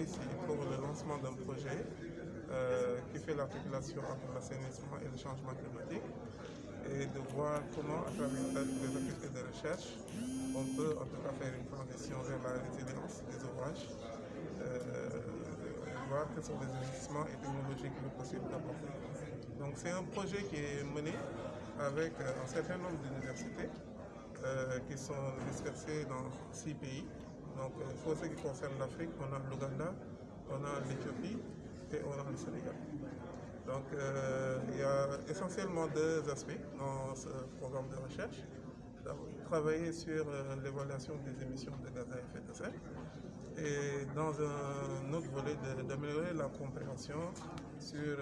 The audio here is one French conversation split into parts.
ici pour le lancement d'un projet qui fait l'articulation entre l'assainissement et le changement climatique et de voir comment, à travers des activités de recherche, on peut en tout cas faire une transition vers la résilience des ouvrages, voir quels sont les investissements et technologies qu'il est possible d'apporter. Donc c'est un projet qui est mené avec un certain nombre d'universités qui sont dispersées dans 6 pays. Donc pour ce qui concerne l'Afrique, on a l'Ouganda, on a l'Éthiopie et on a le Sénégal. Donc il y a essentiellement deux aspects dans ce programme de recherche. Travailler sur l'évaluation des émissions de gaz à effet de serre et dans un autre volet d'améliorer la compréhension sur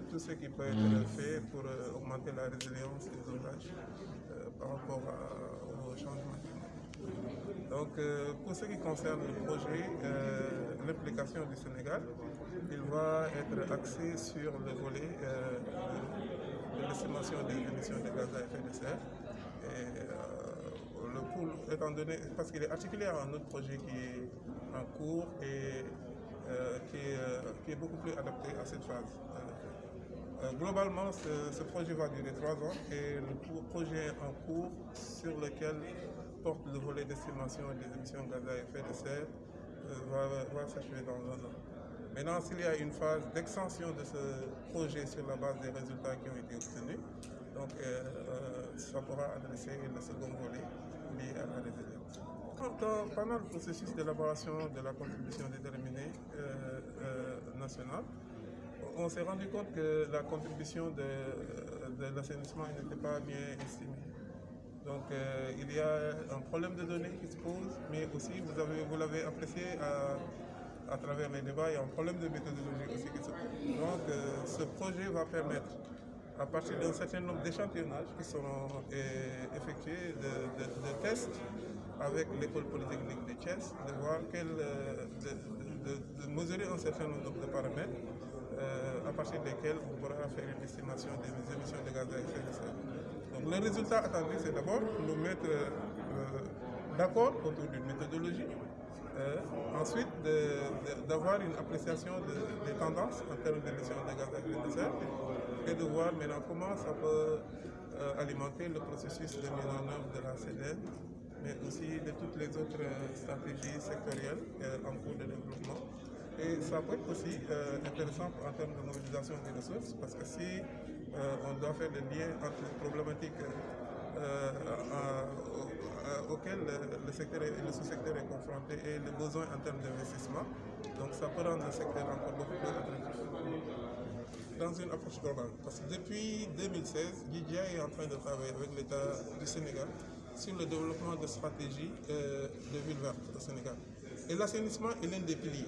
tout ce qui peut être fait pour augmenter la résilience des ouvrages par rapport au changement climatique. Donc pour ce qui concerne le projet, l'implication du Sénégal, il va être axé sur le volet de l'estimation des émissions de gaz à effet de serre. Et, le pool, étant donné, parce qu'il est articulé à un autre projet qui est en cours et qui est beaucoup plus adapté à cette phase. Globalement, ce projet va durer 3 ans et le projet en cours sur lequel porte le volet d'estimation des émissions de gaz à effet de serre va s'achever dans 1 an. Maintenant, s'il y a une phase d'extension de ce projet sur la base des résultats qui ont été obtenus, donc ça pourra adresser le second volet lié à la résilience. Pendant le processus d'élaboration de la contribution déterminée nationale, on s'est rendu compte que la contribution de l'assainissement n'était pas bien estimée. Donc il y a un problème de données qui se pose, mais aussi vous l'avez apprécié à travers les débats, il y a un problème de méthodologie aussi qui se pose. Donc ce projet va permettre, à partir d'un certain nombre d'échantillonnages qui seront effectués, de tests avec l'école polytechnique de Thiès, de voir de mesurer un certain nombre de paramètres à partir desquels on pourra faire une estimation des émissions de gaz à effet de serre. Donc le résultat attendu, c'est d'abord nous mettre d'accord autour d'une méthodologie, ensuite d'avoir une appréciation des tendances en termes d'émissions de gaz à effet de serre et de voir maintenant comment ça peut alimenter le processus de mise en œuvre de la CDN, mais aussi de toutes les autres stratégies sectorielles en cours de développement. Et ça peut être aussi intéressant en termes de mobilisation des ressources, parce que si on doit faire le lien entre les problématiques auxquelles le secteur et le sous-secteur est confronté et les besoins en termes d'investissement, donc ça peut rendre le secteur encore beaucoup plus attractif. Dans une approche globale, parce que depuis 2016, l'IDIA est en train de travailler avec l'État du Sénégal sur le développement de stratégies de villes vertes au Sénégal. Et l'assainissement est l'un des piliers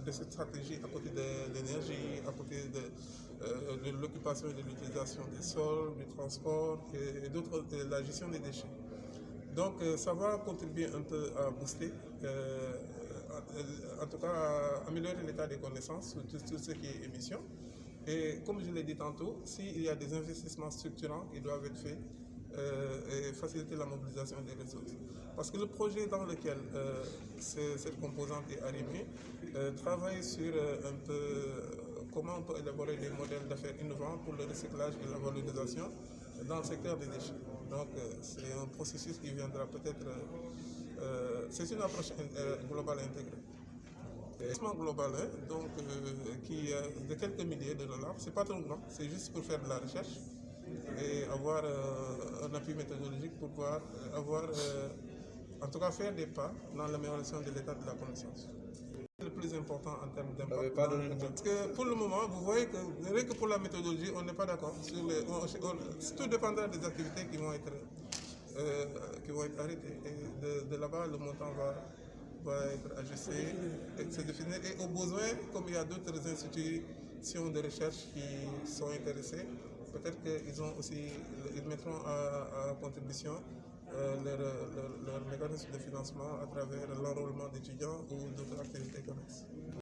de cette stratégie, à côté de l'énergie, à côté de l'occupation et de l'utilisation des sols, du transport et d'autres, la gestion des déchets. Donc ça va contribuer un peu à booster, en tout cas à améliorer l'état des connaissances sur tout ce qui est émission. Et comme je l'ai dit tantôt, s'il y a des investissements structurants qui doivent être faits et faciliter la mobilisation des ressources. Parce que le projet dans lequel cette composante est arrimée travaille sur un peu comment on peut élaborer des modèles d'affaires innovants pour le recyclage et la valorisation dans le secteur des déchets. Donc c'est un processus qui viendra peut-être... c'est une approche globale intégrée. Investissement global, donc, qui est de quelques milliers de dollars, c'est pas trop grand, c'est juste pour faire de la recherche et avoir un appui méthodologique pour pouvoir en tout cas faire des pas dans l'amélioration de l'état de la connaissance. Le plus important en termes d'impact. Parce que pour le moment, vous voyez que pour la méthodologie, on n'est pas d'accord. Tout dépendra des activités qui vont être arrêtées. Et de là-bas, le montant va être ajusté et se définir. Et au besoin, comme il y a d'autres institutions de recherche qui sont intéressées, peut-être qu'ils mettront à contribution leur mécanisme de financement à travers l'enrôlement d'étudiants ou d'autres activités connexes.